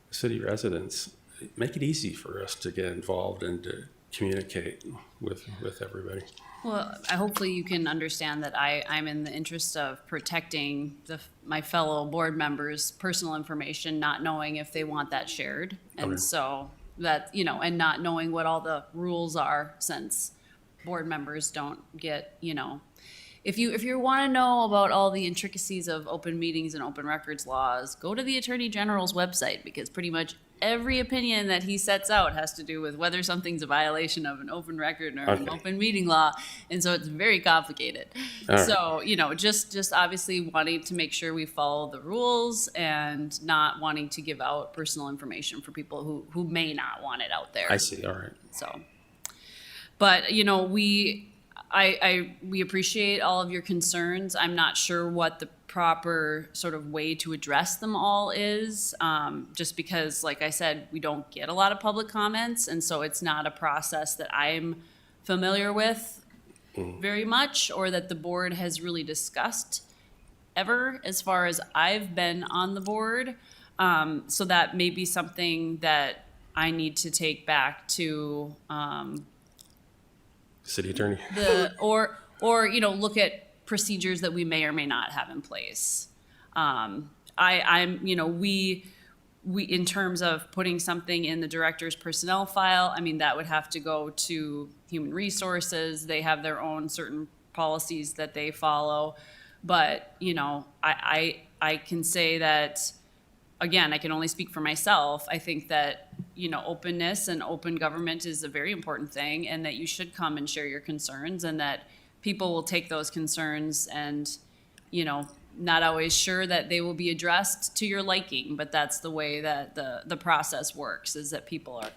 city residents, make it easy for us to get involved and to communicate with everybody. Well, hopefully you can understand that I'm in the interest of protecting my fellow board members' personal information, not knowing if they want that shared. And Okay. so that, and not knowing what all the rules are, since board members don't get, if you want to know about all the intricacies of open meetings and open records laws, go to the Attorney General's website, because pretty much every opinion that he sets out has to do with whether something's a violation of an open record or an Okay. open meeting law. And so it's very complicated. All right. So, just obviously wanting to make sure we follow the rules and not wanting to give out personal information for people who may not want it out there. I see. All right. So, but we appreciate all of your concerns. I'm not sure what the proper sort of way to address them all is, just because, like I said, we don't get a lot of public comments, and so it's not a process that I'm familiar with very much, or that the board has really discussed ever, as far as I've been on the board. So that may be something that I need to take back to City attorney. or look at procedures that we may or may not have in place. We in terms of putting something in the director's personnel file, that would have to go to human resources. They have their own certain policies that they follow. But, I can say that, again, I can only speak for myself. I think that, openness and open government is a very important thing, and that you should come and share your concerns, and that people will take those concerns and, not always sure that they will be addressed to your liking, but that's the way that the process works, is that people are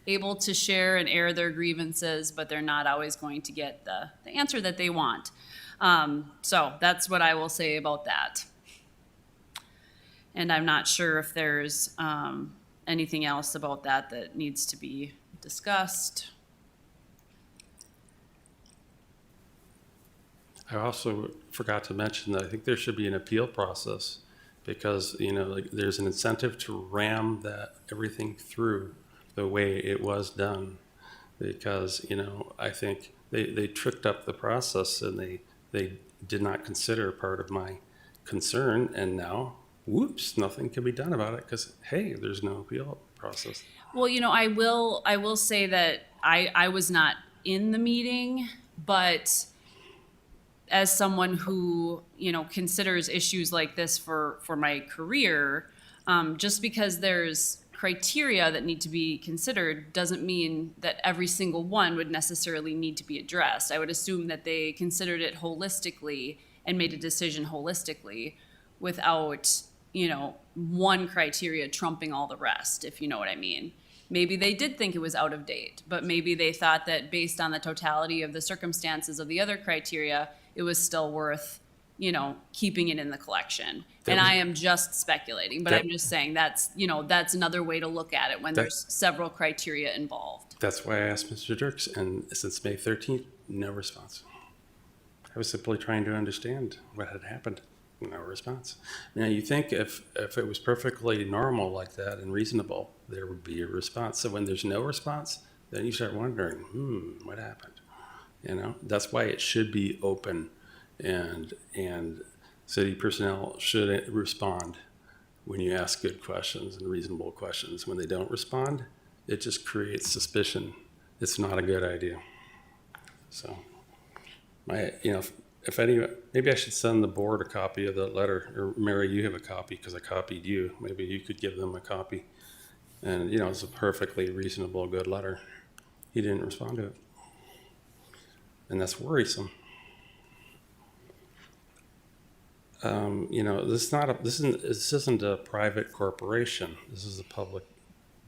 able to share and air their grievances, but they're not always going to get the answer that they want. So that's what I will say about that. And I'm not sure if there's anything else about that needs to be discussed. I also forgot to mention that I think there should be an appeal process, because there's an incentive to ram everything through the way it was done, because I think they tricked up the process, and they did not consider part of my concern, and now whoops, nothing can be done about it because, hey, there's no appeal process. Well, I will say that I was not in the meeting, but as someone who, considers issues like this for my career, just because there's criteria that need to be considered doesn't mean that every single one would necessarily need to be addressed. I would assume that they considered it holistically and made a decision holistically without, one criteria trumping all the rest, if you know what I mean. Maybe they did think it was out of date, but maybe they thought that based on the totality of the circumstances of the other criteria, it was still worth, keeping it in the collection. And I am just speculating, but I'm just saying that's another way to look at it when there's several criteria involved. That's why I asked Mr. Dirks, and since May 13th, no response. I was simply trying to understand what had happened. No response. Now, you think if it was perfectly normal like that and reasonable, there would be a response. So when there's no response, then you start wondering, what happened? That's why it should be open, and city personnel should respond when you ask good questions and reasonable questions. When they don't respond, it just creates suspicion. It's not a good idea. So, if any, maybe I should send the board a copy of the letter, or Mary, you have a copy because I copied you. Maybe you could give them a copy. And, it's a perfectly reasonable, good letter. He didn't respond to it. And that's worrisome. This isn't a private corporation. This is a public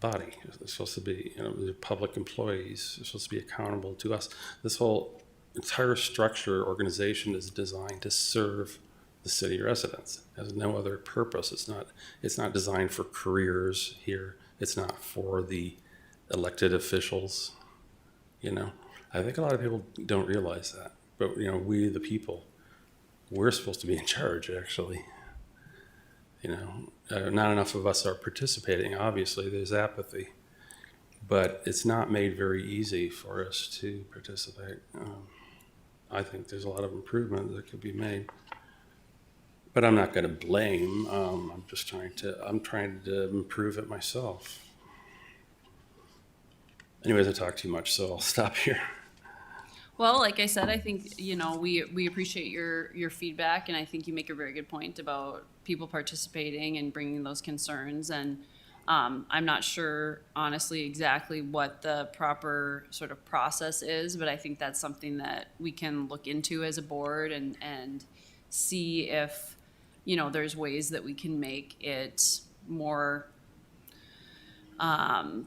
body. It's supposed to be, they're public employees. They're supposed to be accountable to us. This whole entire structure, organization is designed to serve the city residents. It has no other purpose. It's not designed for careers here. It's not for the elected officials. I think a lot of people don't realize that. But we the people, we're supposed to be in charge, actually. Not enough of us are participating. Obviously, there's apathy. But it's not made very easy for us to participate. I think there's a lot of improvement that could be made. But I'm not going to blame. I'm trying to improve it myself. Anyways, I talk too much, so I'll stop here. Well, like I said, I think, we appreciate your feedback, and I think you make a very good point about people participating and bringing those concerns. And I'm not sure, honestly, exactly what the proper sort of process is, but I think that's something that we can look into as a board and see if, there's ways that we can make it more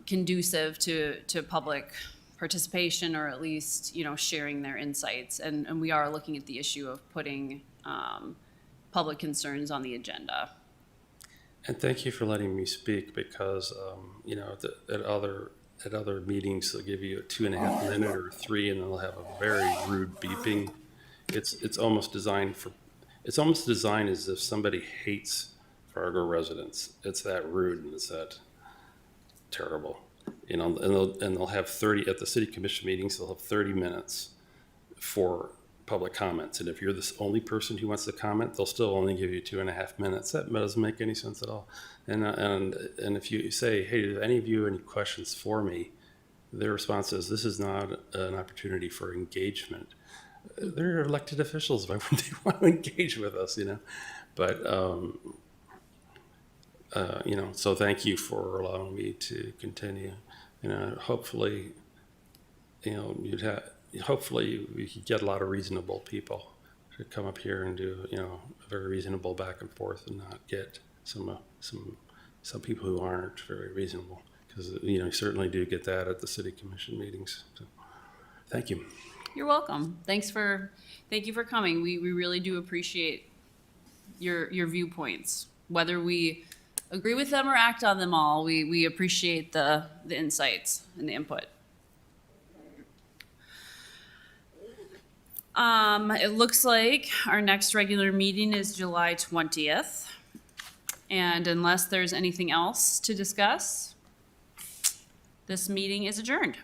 conducive to public participation, or at least, sharing their insights. And we are looking at the issue of putting public concerns on the agenda. And thank you for letting me speak, because at other meetings they'll give you a 2.5 minute or 3, and they'll have a very rude beeping. It's almost designed as if somebody hates Fargo residents. It's that rude and it's that terrible. And they'll have 30 at the city commission meetings. They'll have 30 minutes for public comments, and if you're the only person who wants to comment, they'll still only give you 2.5 minutes. That doesn't make any sense at all. And if you say, "Hey, do any of you have any questions for me?" their response is, "This is not an opportunity for engagement." They're elected officials. Why wouldn't they want to engage with us? But so thank you for allowing me to continue. Hopefully, hopefully we could get a lot of reasonable people to come up here and do, a very reasonable back and forth, and not get some people who aren't very reasonable, because, you certainly do get that at the city commission meetings. So, thank you. You're welcome. Thank you for coming. We really do appreciate your viewpoints. Whether we agree with them or act on them all, we appreciate the insights and the input. It looks like our next regular meeting is July 20th. And unless there's anything else to discuss, this meeting is adjourned.